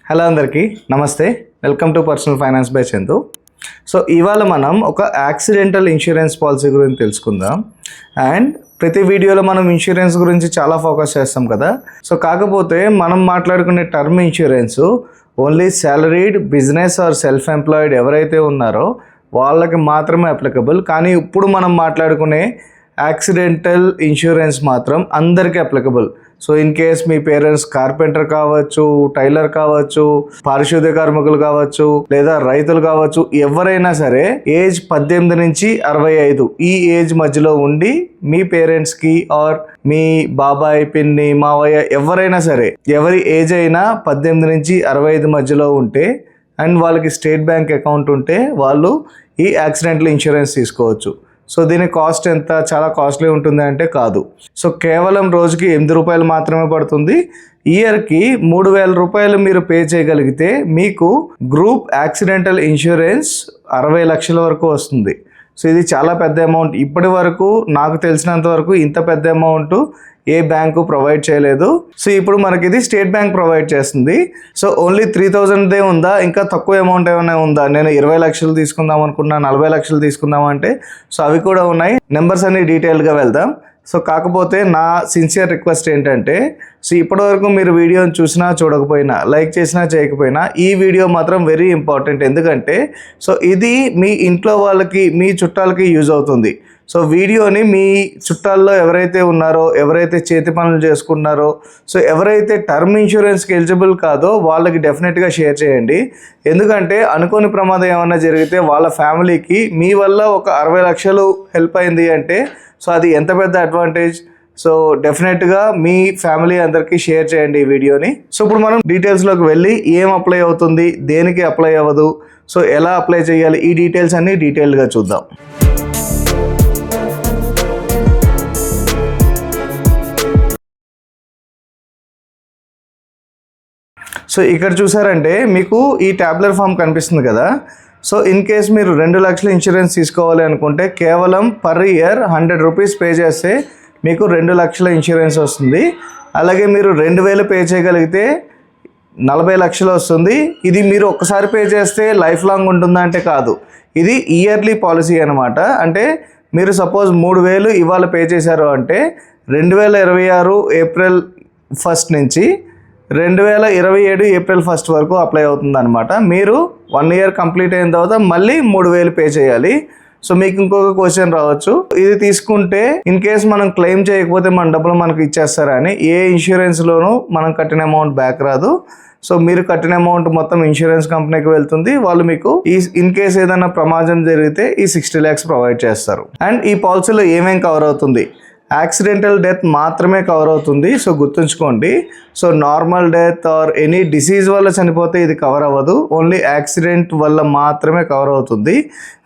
Hello అందరికీ నమస్తే. Welcome to personal finance by Chandu. So ఇవాళ మనం ఒక యాక్సిడెంటల్ ఇన్సూరెన్స్ పాలసీ గురించి తెలుసుకుందాం. అండ్ ప్రతి వీడియోలో మనం ఇన్సూరెన్స్ గురించి చాలా ఫోకస్ చేస్తాం కదా. సో కాకపోతే మనం మాట్లాడుకునే term insurance only salaried business or self employed ఎవరైతే ఉన్నారో వాళ్ళకి మాత్రమే అప్లికబుల్. కానీ ఇప్పుడు మనం మాట్లాడుకునే యాక్సిడెంటల్ ఇన్సూరెన్స్ మాత్రం అందరికీ applicable. So in case me parents carpenter కావచ్చు, టైలర్ కావచ్చు, పారిశుద్ధ్య కార్మికులు కావచ్చు, లేదా రైతులు కావచ్చు, ఎవరైనా సరే ఏజ్ 18 నుంచి 65 ఈ ఏజ్ మధ్యలో ఉండి మీ పేరెంట్స్కి ఆర్ మీ బాబాయ్, పిన్ని, మావయ్య ఎవరైనా సరే ఎవరి ఏజ్ అయినా 18 నుంచి 65 మధ్యలో ఉంటే అండ్ వాళ్ళకి స్టేట్ బ్యాంక్ అకౌంట్ ఉంటే వాళ్ళు ఈ యాక్సిడెంటల్ ఇన్సూరెన్స్ తీసుకోవచ్చు. సో దీని కాస్ట్ ఎంత, చాలా కాస్ట్లీ ఉంటుంది అంటే కాదు. సో కేవలం రోజుకి 8 రూపాయలు మాత్రమే పడుతుంది. ఇయర్కి 3,000 రూపాయలు మీరు పే చేయగలిగితే మీకు గ్రూప్ యాక్సిడెంటల్ ఇన్సూరెన్స్ 60 లక్షల వరకు వస్తుంది. సో ఇది చాలా పెద్ద అమౌంట్. ఇప్పటి వరకు నాకు తెలిసినంత వరకు ఇంత పెద్ద అమౌంట్ ఏ బ్యాంకు ప్రొవైడ్ చేయలేదు. సో ఇప్పుడు మనకి ఇది స్టేట్ బ్యాంక్ ప్రొవైడ్ చేస్తుంది. సో ఓన్లీ 3,000దే ఉందా, ఇంకా తక్కువ అమౌంట్ ఏమైనా ఉందా, నేను 20 లక్షలు తీసుకుందాం అనుకున్నా, 40 లక్షలు తీసుకుందాం అంటే సో అవి కూడా ఉన్నాయి. నెంబర్స్ అన్ని డీటెయిల్గా వెళ్దాం. సో కాకపోతే నా సిన్సియర్ రిక్వెస్ట్ ఏంటంటే, సో ఇప్పటివరకు మీరు వీడియోని చూసినా చూడకపోయినా, లైక్ చేసినా చేయకపోయినా ఈ వీడియో మాత్రం వెరీ ఇంపార్టెంట్. ఎందుకంటే సో ఇది మీ ఇంట్లో వాళ్ళకి, మీ చుట్టాలకి యూజ్ అవుతుంది. సో వీడియోని మీ చుట్టాల్లో ఎవరైతే ఉన్నారో, ఎవరైతే చేతి పనులు చేసుకున్నారో, సో ఎవరైతే టర్మ్ ఇన్సూరెన్స్కి ఎలిజిబుల్ కాదో వాళ్ళకి డెఫినెట్గా షేర్ చేయండి. ఎందుకంటే అనుకోని ప్రమాదం ఏమన్నా జరిగితే వాళ్ళ ఫ్యామిలీకి మీ వల్ల ఒక 60 లక్షలు హెల్ప్ అయింది అంటే సో అది ఎంత పెద్ద అడ్వాంటేజ్. సో డెఫినెట్గా మీ ఫ్యామిలీ అందరికీ షేర్ చేయండి ఈ వీడియోని. సో ఇప్పుడు మనం డీటెయిల్స్లోకి వెళ్ళి ఏం అప్లై అవుతుంది, దేనికి అప్లై అవ్వదు, సో ఎలా అప్లై చేయాలి, ఈ డీటెయిల్స్ అన్ని డీటెయిల్గా చూద్దాం. సో ఇక్కడ చూసారంటే మీకు ఈ ట్యాబ్లెట్ ఫామ్ కనిపిస్తుంది కదా. సో ఇన్ కేస్ మీరు 2 లక్షల ఇన్సూరెన్స్ తీసుకోవాలి అనుకుంటే కేవలం పర్ ఇయర్ 100 రూపీస్ పే చేస్తే మీకు 2 లక్షల ఇన్సూరెన్స్ వస్తుంది. అలాగే మీరు 2,000 పే చేయగలిగితే 40 లక్షలు వస్తుంది. ఇది మీరు ఒక్కసారి పే చేస్తే లైఫ్ లాంగ్ ఉంటుందా అంటే కాదు, ఇది ఇయర్లీ పాలసీ అనమాట. అంటే మీరు సపోజ్ 3,000 ఇవాళ పే చేశారు అంటే 2026 ఏప్రిల్ 1 నుంచి 2027 ఏప్రిల్ 1 వరకు అప్లై అవుతుంది అనమాట. మీరు 1 ఇయర్ కంప్లీట్ అయిన తర్వాత మళ్ళీ 3,000 పే చేయాలి. సో మీకు ఇంకొక క్వశ్చన్ రావచ్చు, ఇది తీసుకుంటే ఇన్ కేస్ మనం క్లెయిమ్ చేయకపోతే మన డబ్బులు మనకు ఇచ్చేస్తారని. ఏ ఇన్సూరెన్స్లోనూ మనం కట్టిన అమౌంట్ బ్యాక్ రాదు. సో మీరు కట్టిన అమౌంట్ మొత్తం ఇన్సూరెన్స్ కంపెనీకి వెళ్తుంది. వాళ్ళు మీకు ఇన్ కేస్ ఏదైనా ప్రమాదం జరిగితే ఈ 60 lakhs ప్రొవైడ్ చేస్తారు. అండ్ ఈ పాలసీలో ఏమేం కవర్ అవుతుంది, యాక్సిడెంటల్ డెత్ మాత్రమే కవర్ అవుతుంది. సో గుర్తుంచుకోండి. So normal death or any disease వల్ల చనిపోతే ఇది కవర్ అవ్వదు, ఓన్లీ యాక్సిడెంట్ వల్ల మాత్రమే కవర్ అవుతుంది.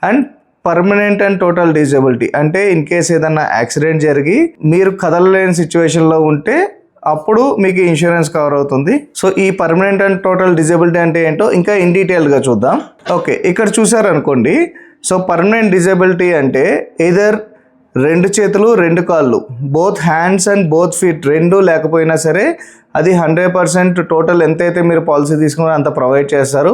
And permanent and total disability అంటే ఇన్ కేస్ ఏదన్నా యాక్సిడెంట్ జరిగి మీరు కదలలేని సిచ్యువేషన్లో ఉంటే అప్పుడు మీకు ఇన్సూరెన్స్ కవర్ అవుతుంది. సో ఈ పర్మనెంట్ అండ్ టోటల్ డిజబిలిటీ అంటే ఏంటో ఇంకా ఇన్ డీటెయిల్గా చూద్దాం. ఓకే, ఇక్కడ చూసారనుకోండి. సో పర్మనెంట్ డిజబిలిటీ అంటే ఎయిదర్ 2 చేతులు 2 కాళ్ళు, both hands and both feet 2 లేకపోయినా సరే అది 100% టోటల్ ఎంతైతే మీరు పాలసీ తీసుకున్నారో అంత ప్రొవైడ్ చేస్తారు.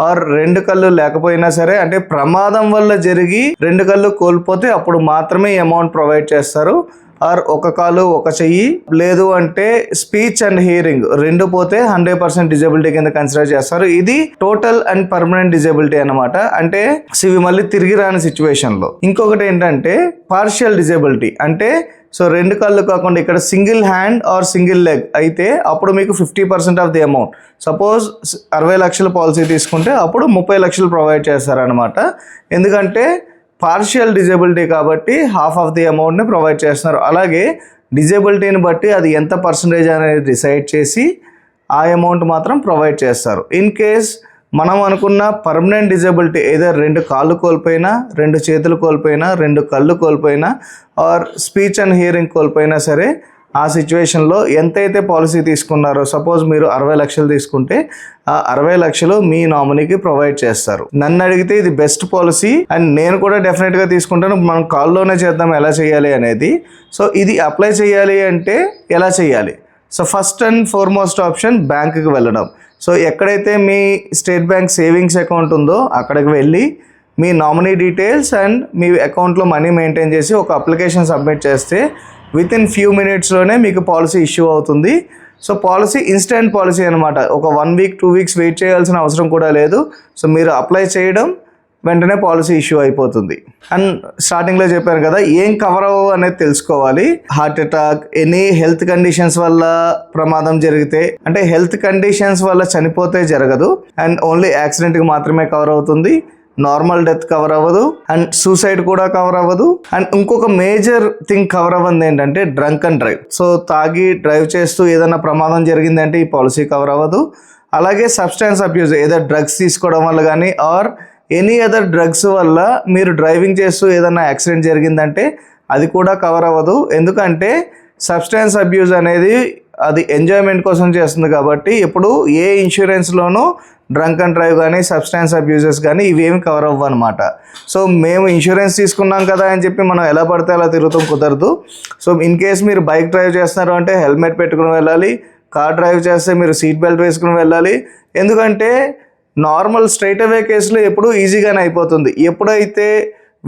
ఆర్ 2 కళ్ళు లేకపోయినా సరే, అంటే ప్రమాదం వల్ల జరిగి 2 కళ్ళు కోల్పోతే అప్పుడు మాత్రమే ఈ అమౌంట్ ప్రొవైడ్ చేస్తారు. ఆర్ 1 కాలు 1 చెయ్యి, లేదు అంటే స్పీచ్ అండ్ హియరింగ్ 2 పోతే 100% డిజబిలిటీ కింద కన్సిడర్ చేస్తారు. ఇది టోటల్ అండ్ పర్మనెంట్ డిజబిలిటీ అనమాట. అంటే ఇవి మళ్ళీ తిరిగి రాని సిచ్యువేషన్లో. ఇంకొకటి ఏంటంటే పార్షియల్ డిజబిలిటీ. అంటే సో 2 కాళ్ళు కాకుండా ఇక్కడ single hand or single leg అయితే అప్పుడు మీకు 50% ఆఫ్ ది అమౌంట్. సపోజ్ 60 లక్షల పాలసీ తీసుకుంటే అప్పుడు 30 లక్షలు ప్రొవైడ్ చేస్తారనమాట. ఎందుకంటే పార్షియల్ డిజబిలిటీ కాబట్టి హాఫ్ ఆఫ్ ది అమౌంట్ని ప్రొవైడ్ చేస్తున్నారు. అలాగే డిజబిలిటీని బట్టి అది ఎంత పర్సంటేజ్ అనేది డిసైడ్ చేసి ఆ అమౌంట్ మాత్రం ప్రొవైడ్ చేస్తారు. ఇన్ కేస్ మనం అనుకున్న పర్మనెంట్ డిజబిలిటీ ఏదర్ 2 కాళ్ళు కోల్పోయినా, 2 చేతులు కోల్పోయినా, 2 కళ్ళు కోల్పోయినా ఆర్ స్పీచ్ అండ్ హియరింగ్ కోల్పోయినా సరే ఆ సిచ్యువేషన్లో ఎంతైతే పాలసీ తీసుకున్నారో, సపోజ్ మీరు 60 లక్షలు తీసుకుంటే ఆ 60 లక్షలు మీ నామినీకి ప్రొవైడ్ చేస్తారు. నన్ను అడిగితే ఇది బెస్ట్ పాలసీ అండ్ నేను కూడా డెఫినెట్గా తీసుకుంటాను. మనం కాల్లోనే చేద్దాం ఎలా చేయాలి అనేది. సో ఇది అప్లై చేయాలి అంటే ఎలా చేయాలి, so first and foremost option బ్యాంకుకి వెళ్ళడం. సో ఎక్కడైతే మీ స్టేట్ బ్యాంక్ సేవింగ్స్ అకౌంట్ ఉందో అక్కడికి వెళ్ళి మీ నామినీ డీటెయిల్స్ అండ్ మీ అకౌంట్లో మనీ మెయింటైన్ చేసి ఒక అప్లికేషన్ సబ్మిట్ చేస్తే వితిన్ ఫ్యూ మినిట్స్లోనే మీకు పాలసీ ఇష్యూ అవుతుంది. సో పాలసీ ఇన్స్టెంట్ పాలసీ అనమాట. ఒక 1 వీక్ 2 వీక్స్ వెయిట్ చేయాల్సిన అవసరం కూడా లేదు. సో మీరు అప్లై చేయడం వెంటనే పాలసీ ఇష్యూ అయిపోతుంది. అండ్ స్టార్టింగ్లో చెప్పాను కదా, ఏం కవర్ అవ్వవు అనేది తెలుసుకోవాలి. Heart attack, any health conditions వల్ల ప్రమాదం జరిగితే, అంటే హెల్త్ కండిషన్స్ వల్ల చనిపోతే జరగదు. అండ్ ఓన్లీ యాక్సిడెంట్కి మాత్రమే కవర్ అవుతుంది. నార్మల్ డెత్ కవర్ అవ్వదు. అండ్ సూసైడ్ కూడా కవర్ అవ్వదు. అండ్ ఇంకొక మేజర్ థింగ్ కవర్ అవ్వదు ఏంటంటే డ్రంక్ అండ్ డ్రైవ్. సో తాగి డ్రైవ్ చేస్తూ ఏదైనా ప్రమాదం జరిగిందంటే ఈ పాలసీ కవర్ అవ్వదు. అలాగే సబ్స్టాన్స్ అబ్యూజ్, ఏదో డ్రగ్స్ తీసుకోవడం వల్ల కానీ ఆర్ ఎనీ అదర్ డ్రగ్స్ వల్ల మీరు డ్రైవింగ్ చేస్తూ ఏదైనా యాక్సిడెంట్ జరిగిందంటే అది కూడా కవర్ అవ్వదు. ఎందుకంటే సబ్స్టాన్స్ అబ్యూజ్ అనేది అది ఎంజాయ్మెంట్ కోసం చేస్తుంది కాబట్టి ఎప్పుడు ఏ ఇన్సూరెన్స్లోనూ డ్రంక్ అండ్ డ్రైవ్ కానీ సబ్స్టాన్స్ అబ్యూజెస్ కానీ ఇవేమి కవర్ అవ్వవు అనమాట. సో మేము ఇన్సూరెన్స్ తీసుకున్నాం కదా అని చెప్పి మనం ఎలా పడితే అలా తిరుగుతాం, కుదరదు. సో ఇన్ కేస్ మీరు బైక్ డ్రైవ్ చేస్తున్నారు అంటే హెల్మెట్ పెట్టుకుని వెళ్ళాలి. కార్ డ్రైవ్ చేస్తే మీరు సీట్ బెల్ట్ వేసుకుని వెళ్ళాలి. ఎందుకంటే నార్మల్ స్ట్రైట్ అవే కేసులో ఎప్పుడు ఈజీగానే అయిపోతుంది. ఎప్పుడైతే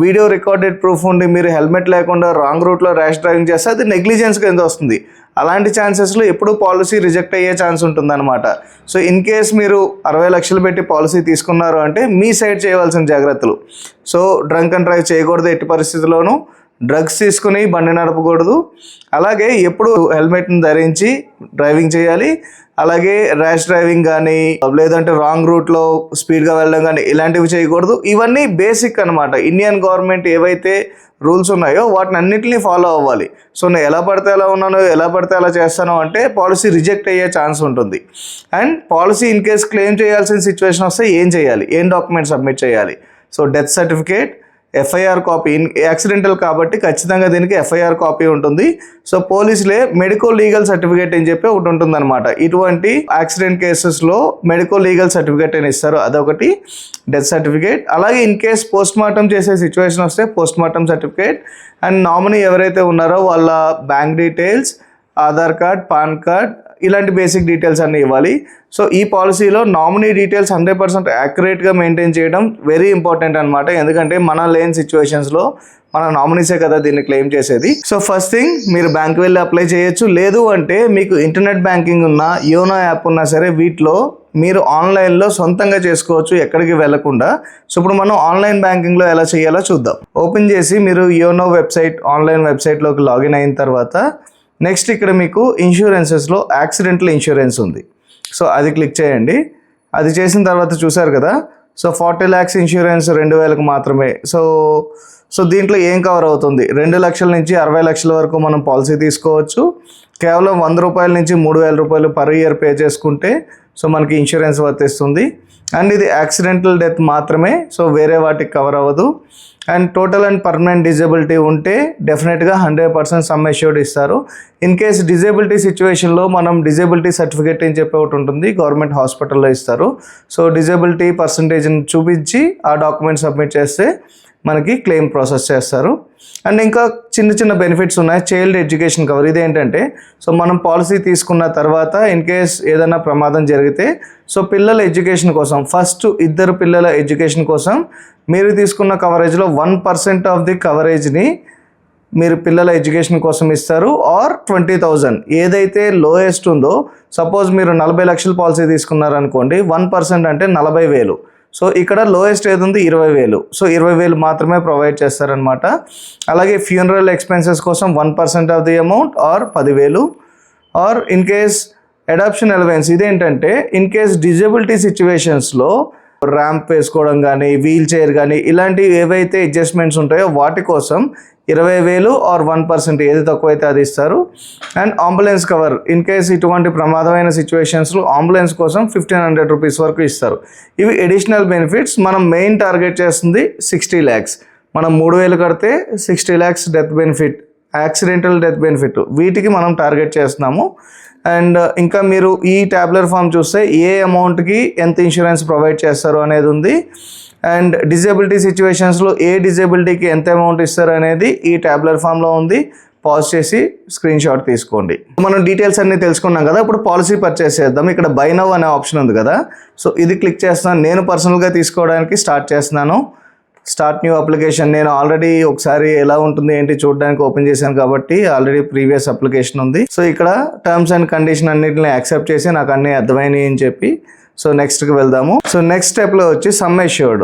వీడియో రికార్డెడ్ ప్రూఫ్ ఉండి మీరు హెల్మెట్ లేకుండా రాంగ్ రూట్లో ర్యాష్ డ్రైవింగ్ చేస్తే అది నెగ్లిజెన్స్ కింద వస్తుంది. అలాంటి ఛాన్సెస్లో ఎప్పుడు పాలసీ రిజెక్ట్ అయ్యే ఛాన్స్ ఉంటుందన్నమాట. సో ఇన్ కేస్ మీరు 60 లక్షలు పెట్టి పాలసీ తీసుకున్నారు అంటే మీ సైడ్ చేయవలసిన జాగ్రత్తలు. సో డ్రంక్ అండ్ డ్రైవ్ చేయకూడదు ఎట్టి పరిస్థితుల్లోనూ. డ్రగ్స్ తీసుకుని బండి నడపకూడదు. అలాగే ఎప్పుడు హెల్మెట్ని ధరించి డ్రైవింగ్ చేయాలి. అలాగే ర్యాష్ డ్రైవింగ్ కానీ లేదంటే రాంగ్ రూట్లో స్పీడ్గా వెళ్ళడం కానీ ఇలాంటివి చేయకూడదు. ఇవన్నీ బేసిక్ అనమాట. ఇండియన్ గవర్నమెంట్ ఏవైతే రూల్స్ ఉన్నాయో వాటిని అన్నింటినీ ఫాలో అవ్వాలి. సో నేను ఎలా పడితే ఎలా ఉన్నానో ఎలా పడితే అలా చేస్తానో అంటే పాలసీ రిజెక్ట్ అయ్యే ఛాన్స్ ఉంటుంది. And policy in case claim చేయాల్సిన సిచ్యువేషన్ వస్తే ఏం చేయాలి, ఏం డాక్యుమెంట్ సబ్మిట్ చేయాలి. So death certificate, FIR copy. Accidental కాబట్టి ఖచ్చితంగా దీనికి ఎఫ్ఐఆర్ కాపీ ఉంటుంది. సో పోలీసులే మెడికో లీగల్ సర్టిఫికేట్ అని చెప్పి ఒకటి ఉంటుంది అనమాట. ఇటువంటి యాక్సిడెంట్ కేసెస్లో మెడికో లీగల్ సర్టిఫికేట్ అని ఇస్తారు, అదొకటి డెత్ సర్టిఫికేట్. అలాగే ఇన్ కేస్ పోస్ట్ మార్టం చేసే సిచ్యువేషన్ వస్తే post mortem certificate. And nominee ఎవరైతే ఉన్నారో వాళ్ళ bank details, Aadhaar card, pan card, ఇలాంటి బేసిక్ డీటెయిల్స్ అన్నీ ఇవ్వాలి. సో ఈ పాలసీలో నామినీ డీటెయిల్స్ 100% యాక్యురేట్గా మెయింటైన్ చేయడం వెరీ ఇంపార్టెంట్ అనమాట. ఎందుకంటే మన లేని సిచ్యువేషన్స్లో మన నామినీసే కదా దీన్ని క్లెయిమ్ చేసేది. సో ఫస్ట్ థింగ్ మీరు బ్యాంక్ వెళ్ళి అప్లై చేయొచ్చు. లేదు అంటే మీకు ఇంటర్నెట్ బ్యాంకింగ్ ఉన్న యోనో యాప్ ఉన్నా సరే వీటిలో మీరు ఆన్లైన్లో సొంతంగా చేసుకోవచ్చు ఎక్కడికి వెళ్లకుండా. సో ఇప్పుడు మనం ఆన్లైన్ బ్యాంకింగ్లో ఎలా చేయాలో చూద్దాం. ఓపెన్ చేసి మీరు యోనో వెబ్సైట్, ఆన్లైన్ వెబ్సైట్లోకి లాగిన్ అయిన తర్వాత నెక్స్ట్ ఇక్కడ మీకు ఇన్సూరెన్సెస్లో యాక్సిడెంటల్ ఇన్సూరెన్స్ ఉంది. సో అది క్లిక్ చేయండి. అది చేసిన తర్వాత చూసారు కదా, సో 40 lakhs ఇన్సూరెన్స్ 2000కు మాత్రమే. సో దీంట్లో ఏం కవర్ అవుతుంది, 2 లక్షల నుంచి 60 లక్షల వరకు మనం పాలసీ తీసుకోవచ్చు. కేవలం 100 రూపాయల నుంచి 3000 రూపాయలు పర్ ఇయర్ పే చేసుకుంటే సో మనకి ఇన్సూరెన్స్ వర్తిస్తుంది. అండ్ ఇది యాక్సిడెంటల్ డెత్ మాత్రమే, సో వేరే వాటికి కవర్ అవ్వదు. And total and permanent disability ఉంటే డెఫినెట్గా 100% సమ్ అష్యూర్డ్ ఇస్తారు. ఇన్ కేస్ డిజేబిలిటీ సిచ్యువేషన్లో మనం డిజేబిలిటీ సర్టిఫికేట్ అని చెప్పి ఒకటి ఉంటుంది, గవర్నమెంట్ హాస్పిటల్లో ఇస్తారు. సో డిజేబిలిటీ పర్సంటేజ్ని చూపించి ఆ డాక్యుమెంట్ సబ్మిట్ చేస్తే మనకి క్లెయిమ్ ప్రాసెస్ చేస్తారు. అండ్ ఇంకా చిన్న చిన్న బెనిఫిట్స్ ఉన్నాయి. Child education cover. ఇదేంటంటే సో మనం పాలసీ తీసుకున్న తర్వాత ఇన్ కేస్ ఏదైనా ప్రమాదం జరిగితే సో పిల్లల ఎడ్యుకేషన్ కోసం, ఫస్ట్ 2 పిల్లల ఎడ్యుకేషన్ కోసం మీరు తీసుకున్న కవరేజ్లో 1% ఆఫ్ ది కవరేజ్ని మీరు పిల్లల ఎడ్యుకేషన్ కోసం ఇస్తారు. ఆర్ 20,000 ఏదైతే లోయెస్ట్ ఉందో, సపోజ్ మీరు 40 లక్షల పాలసీ తీసుకున్నారనుకోండి, 1% అంటే 40,000. సో ఇక్కడ లోయెస్ట్ ఏది ఉంది 20,000. సో 20,000 మాత్రమే ప్రొవైడ్ చేస్తారనమాట. అలాగే ఫ్యూనరల్ ఎక్స్పెన్సెస్ కోసం 1% of the amount or 10,000. Or in case adoption allowance. ఇదేంటంటే ఇన్ కేస్ డిజబిలిటీ సిచ్యువేషన్స్లో ర్యాంప్ వేసుకోవడం కానీ, వీల్ చైర్ కానీ ఇలాంటివి ఏవైతే అడ్జస్ట్మెంట్స్ ఉంటాయో వాటి కోసం 20,000 ఆర్ 1% ఏది తక్కువైతే అది ఇస్తారు. And ambulance cover. In case ఇటువంటి ప్రమాదమైన సిచ్యువేషన్స్లో అంబులెన్స్ కోసం 1,500 రూపీస్ వరకు ఇస్తారు. ఇవి అడిషనల్ బెనిఫిట్స్. మనం మెయిన్ టార్గెట్ చేస్తుంది 60 lakhs. మనం 3,000 కడితే 60 lakhs death benefit, accidental death benefit, వీటికి మనం టార్గెట్ చేస్తున్నాము. అండ్ ఇంకా మీరు ఈ ట్యాబ్లర్ ఫామ్ చూస్తే ఏ అమౌంట్కి ఎంత ఇన్సూరెన్స్ ప్రొవైడ్ చేస్తారు అనేది ఉంది. అండ్ డిజేబిలిటీ సిచ్యువేషన్స్లో ఏ డిజేబిలిటీకి ఎంత అమౌంట్ ఇస్తారు అనేది ఈ ట్యాబ్లర్ ఫామ్లో ఉంది. పాజ్ చేసి స్క్రీన్ షాట్ తీసుకోండి. మనం డీటెయిల్స్ అన్ని తెలుసుకున్నాం కదా, ఇప్పుడు పాలసీ పర్చేస్ చేద్దాం. ఇక్కడ బై నౌ అనే ఆప్షన్ ఉంది కదా, సో ఇది క్లిక్ చేస్తున్నాను. నేను పర్సనల్గా తీసుకోవడానికి స్టార్ట్ చేస్తున్నాను. Start new application. నేను ఆల్రెడీ ఒకసారి ఎలా ఉంటుంది ఏంటి చూడడానికి ఓపెన్ చేశాను కాబట్టి ఆల్రెడీ ప్రీవియస్ అప్లికేషన్ ఉంది. సో ఇక్కడ టర్మ్స్ అండ్ కండిషన్ అన్నింటిని యాక్సెప్ట్ చేసి నాకు అన్నీ అర్థమైనాయి అని చెప్పి సో నెక్స్ట్కి వెళ్దాము. సో నెక్స్ట్ స్టెప్లో వచ్చి సమ్ అష్యూర్డ్,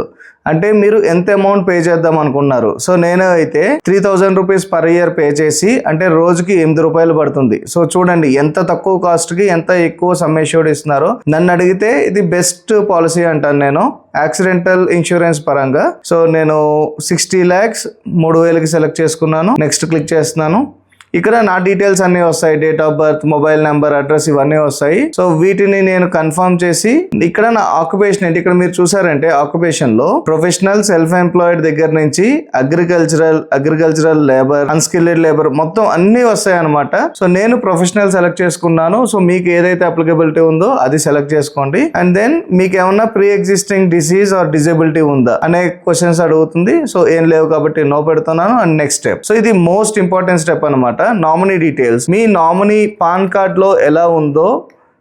అంటే మీరు ఎంత అమౌంట్ పే చేద్దాం అనుకున్నారు. సో నేను అయితే 3000 రూపీస్ పర్ ఇయర్ పే చేసి, అంటే రోజుకి 8 రూపాయలు పడుతుంది. సో చూడండి ఎంత తక్కువ కాస్ట్కి ఎంత ఎక్కువ సమ్ అష్యూర్డ్ ఇస్తున్నారో. నన్ను అడిగితే ఇది బెస్ట్ పాలసీ అంటాను నేను యాక్సిడెంటల్ ఇన్సూరెన్స్ పరంగా. సో నేను 60 lakhs 3000కి సెలెక్ట్ చేసుకున్నాను. నెక్స్ట్ క్లిక్ చేస్తున్నాను. ఇక్కడ నా డీటెయిల్స్ అన్నీ వస్తాయి, date of birth, mobile number, address ఇవన్నీ వస్తాయి. సో వీటిని నేను కన్ఫర్మ్ చేసి ఇక్కడ నా ఆక్యుపేషన్ ఏంటి, ఇక్కడ మీరు చూసారంటే ఆక్యుపేషన్ లో ప్రొఫెషనల్, సెల్ఫ్ ఎంప్లాయిడ్ దగ్గర నుంచి అగ్రికల్చరల్ లేబర్, అన్స్కిల్డ్ లేబర్ మొత్తం అన్ని వస్తాయి అనమాట. సో నేను ప్రొఫెషనల్ సెలెక్ట్ చేసుకున్నాను. సో మీకు ఏదైతే అప్లికబిలిటీ ఉందో అది సెలెక్ట్ చేసుకోండి. అండ్ దెన్ మీకు ఏమన్నా pre existing disease are disability ఉందా అనే క్వశ్చన్స్ అడుగుతుంది. సో ఏం లేవు కాబట్టి నో పెడుతున్నాను. And next step. సో ఇది మోస్ట్ ఇంపార్టెంట్ స్టెప్ అనమాట. Nominee details. మీ నామినీ పాన్ కార్డ్ లో ఎలా ఉందో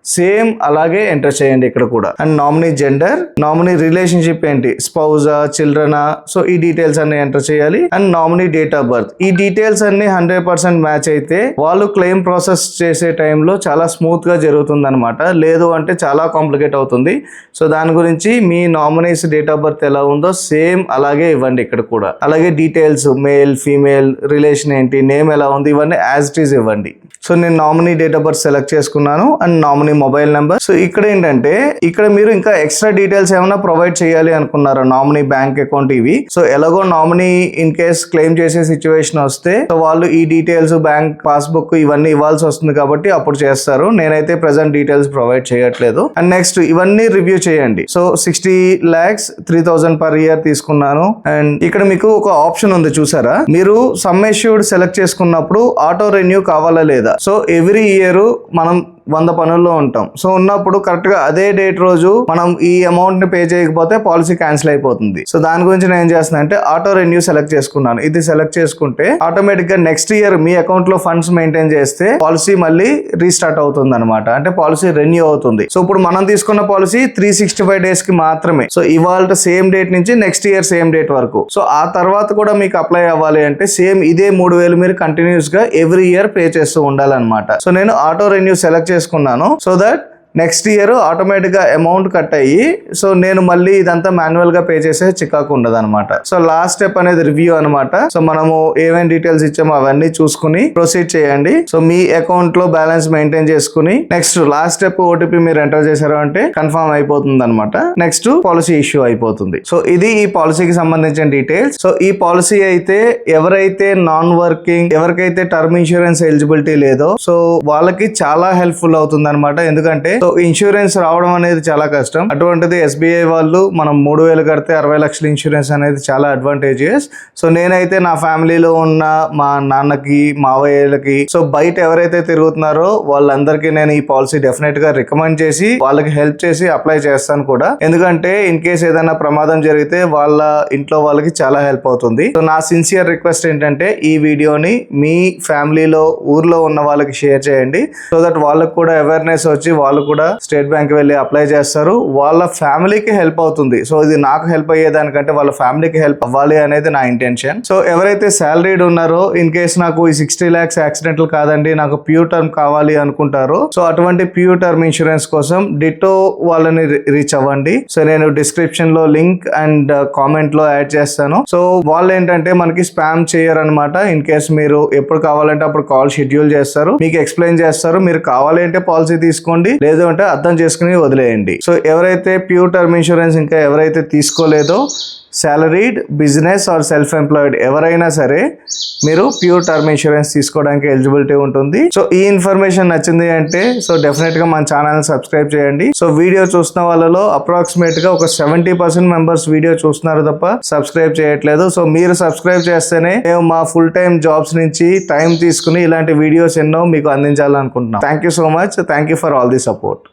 సేమ్ అలాగే ఎంటర్ చేయండి ఇక్కడ కూడా. And nominee gender, nominee relationship ఏంటి, స్పౌజా, చిల్డ్రనా, సో ఈ డీటెయిల్స్ అన్ని ఎంటర్ చేయాలి. And nominee date of birth. ఈ డీటెయిల్స్ అన్ని 100% మ్యాచ్ అయితే వాళ్ళు క్లెయిమ్ ప్రాసెస్ చేసే టైంలో చాలా స్మూత్ గా జరుగుతుంది అనమాట. లేదు అంటే చాలా కాంప్లికేట్ అవుతుంది. సో దాని గురించి మీ నామినీస్ డేట్ ఆఫ్ బర్త్ ఎలా ఉందో సేమ్ అలాగే ఇవ్వండి ఇక్కడ కూడా. అలాగే డీటెయిల్స్ మేల్, ఫీమేల్, రిలేషన్ ఏంటి, నేమ్ ఎలా ఉంది, ఇవన్నీ యాజ్ ఇట్ ఈస్ ఇవ్వండి. సో నేను nominee date of birth select చేసుకున్నాను. And nominee mobile number. So ఇక్కడ ఏంటంటే ఇక్కడ మీరు ఇంకా ఎక్స్ట్రా డీటెయిల్స్ ఏమైనా ప్రొవైడ్ చేయాలి అనుకున్నారా, నామినీ బ్యాంక్ అకౌంట్ ఇవి. సో ఎలాగో నామినీ ఇన్ కేస్ క్లెయిమ్ చేసే సిచ్యువేషన్ వస్తే సో వాళ్ళు ఈ డీటెయిల్స్, బ్యాంక్ పాస్బుక్ ఇవన్నీ ఇవ్వాల్సి వస్తుంది కాబట్టి అప్పుడు చేస్తారు. నేనైతే ప్రెసెంట్ డీటెయిల్స్ ప్రొవైడ్ చేయట్లేదు. అండ్ నెక్స్ట్ ఇవన్నీ రివ్యూ చేయండి. సో 60 lakhs 3000 per year తీసుకున్నాను. అండ్ ఇక్కడ మీకు ఒక ఆప్షన్ ఉంది చూసారా, మీరు సమ్ అష్యూర్డ్ సెలెక్ట్ చేసుకున్నప్పుడు ఆటో రెన్యూ కావాలా లేదా. సో ఎవ్రీ ఇయర్ మనం 100 పనుల్లో ఉంటాం. సో ఉన్నప్పుడు కరెక్ట్ గా అదే డేట్ రోజు మనం ఈ అమౌంట్ ని పే చేయకపోతే పాలసీ క్యాన్సిల్ అయిపోతుంది. సో దాని గురించి నేను ఏం చేస్తున్నా అంటే ఆటో రెన్యూ సెలెక్ట్ చేసుకున్నాను. ఇది సెలెక్ట్ చేసుకుంటే ఆటోమేటిక్ గా నెక్స్ట్ ఇయర్ మీ అకౌంట్ లో ఫండ్స్ మెయింటైన్ చేస్తే పాలసీ మళ్ళీ రీస్టార్ట్ అవుతుంది అనమాట. అంటే పాలసీ రెన్యూ అవుతుంది. సో ఇప్పుడు మనం తీసుకున్న పాలసీ 365 days కి మాత్రమే. సో ఇవాళ సేమ్ డేట్ నుంచి నెక్స్ట్ ఇయర్ సేమ్ డేట్ వరకు. సో ఆ తర్వాత కూడా మీకు అప్లై అవ్వాలి అంటే సేమ్ ఇదే 3000 మీరు కంటిన్యూస్ గా ఎవ్రీ ఇయర్ పే చేస్తూ ఉండాలన్నమాట. సో నేను ఆటో రెన్యూ సెలెక్ట్ చేసుకున్నాను. సో దట్ నెక్స్ట్ ఇయర్ ఆటోమేటిక్గా అమౌంట్ కట్ అయ్యి సో నేను మళ్ళీ ఇదంతా మాన్యువల్గా పే చేసే చికాకు ఉండదు అనమాట. సో లాస్ట్ స్టెప్ అనేది రివ్యూ అనమాట. సో మనము ఏమేమి డీటెయిల్స్ ఇచ్చామో అవన్నీ చూసుకుని ప్రొసీడ్ చేయండి. సో మీ అకౌంట్ లో బ్యాలెన్స్ మెయింటైన్ చేసుకుని నెక్స్ట్ లాస్ట్ స్టెప్ ఓటీపీ మీరు ఎంటర్ చేశారు అంటే కన్ఫర్మ్ అయిపోతుంది అనమాట. నెక్స్ట్ పాలసీ ఇష్యూ అయిపోతుంది. సో ఇది ఈ పాలసీకి సంబంధించిన డీటెయిల్స్. సో ఈ పాలసీ అయితే ఎవరైతే నాన్ వర్కింగ్, ఎవరికైతే టర్మ్ ఇన్సూరెన్స్ ఎలిజిబిలిటీ లేదో సో వాళ్ళకి చాలా హెల్ప్ఫుల్ అవుతుంది అనమాట. ఎందుకంటే సో ఇన్సూరెన్స్ రావడం అనేది చాలా కష్టం. అటువంటిది ఎస్బీఐ వాళ్ళు మనం 3000 కడితే 60 లక్షల ఇన్సూరెన్స్ అనేది చాలా అడ్వాంటేజెస్. సో నేనైతే నా ఫ్యామిలీలో ఉన్న మా నాన్నకి, మావయ్యలకి, సో బయట ఎవరైతే తిరుగుతున్నారో వాళ్ళందరికీ నేను ఈ పాలసీ డెఫినెట్ గా రికమెండ్ చేసి వాళ్ళకి హెల్ప్ చేసి అప్లై చేస్తాను కూడా. ఎందుకంటే ఇన్ కేస్ ఏదైనా ప్రమాదం జరిగితే వాళ్ళ ఇంట్లో వాళ్ళకి చాలా హెల్ప్ అవుతుంది. సో నా సిన్సియర్ రిక్వెస్ట్ ఏంటంటే ఈ వీడియోని మీ ఫ్యామిలీలో, ఊర్లో ఉన్న వాళ్ళకి షేర్ చేయండి. సో దట్ వాళ్ళకు కూడా అవేర్నెస్ వచ్చి వాళ్ళు కూడా స్టేట్ బ్యాంక్ వెళ్ళి అప్లై చేస్తారు. వాళ్ళ ఫ్యామిలీకి హెల్ప్ అవుతుంది. సో ఇది నాకు హెల్ప్ అయ్యేదానికంటే వాళ్ళ ఫ్యామిలీకి హెల్ప్ అవ్వాలి అనేది నా ఇంటెన్షన్. సో ఎవరైతే సాలరీడ్ ఉన్నారో ఇన్ కేస్ నాకు ఈ 60 lakhs యాక్సిడెంటల్ కాదండి నాకు ప్యూర్ టర్మ్ కావాలి అనుకుంటారో సో అటువంటి ప్యూర్ టర్మ్ ఇన్సూరెన్స్ కోసం డిటో వాళ్ళని రీచ్ అవ్వండి. సో నేను డిస్క్రిప్షన్ లో లింక్ అండ్ కామెంట్ లో యాడ్ చేస్తాను. సో వాళ్ళు ఏంటంటే మనకి స్పామ్ చేయరు అనమాట. ఇన్ కేస్ మీరు ఎప్పుడు కావాలంటే అప్పుడు కాల్ షెడ్యూల్ చేస్తారు, మీకు ఎక్స్ప్లెయిన్ చేస్తారు. మీరు కావాలి అంటే పాలసీ తీసుకోండి, లేదు అంటే అర్థం చేసుకుని వదిలేయండి. సో ఎవరైతే ప్యూర్ టర్మ్ ఇన్సూరెన్స్ ఇంకా ఎవరైతే తీసుకోలేదో salaried, business or self employed ఎవరైనా సరే మీరు ప్యూర్ టర్మ్ ఇన్సూరెన్స్ తీసుకోవడానికి ఎలిజిబిలిటీ ఉంటుంది. సో ఈ ఇన్ఫర్మేషన్ నచ్చింది అంటే సో డెఫినెట్ గా మన ఛానల్ సబ్స్క్రైబ్ చేయండి. సో వీడియో చూస్తున్న వాళ్ళలో అప్రాక్సిమేట్ గా ఒక 70% మెంబర్స్ వీడియో చూస్తున్నారు తప్ప సబ్స్క్రైబ్ చేయట్లేదు. సో మీరు సబ్స్క్రైబ్ చేస్తేనే మేము మా ఫుల్ టైమ్ జాబ్స్ నుంచి టైం తీసుకుని ఇలాంటి వీడియోస్ ఎన్నో మీకు అందించాలనుకుంటున్నాం. Thank you so much. Thank you for all the support.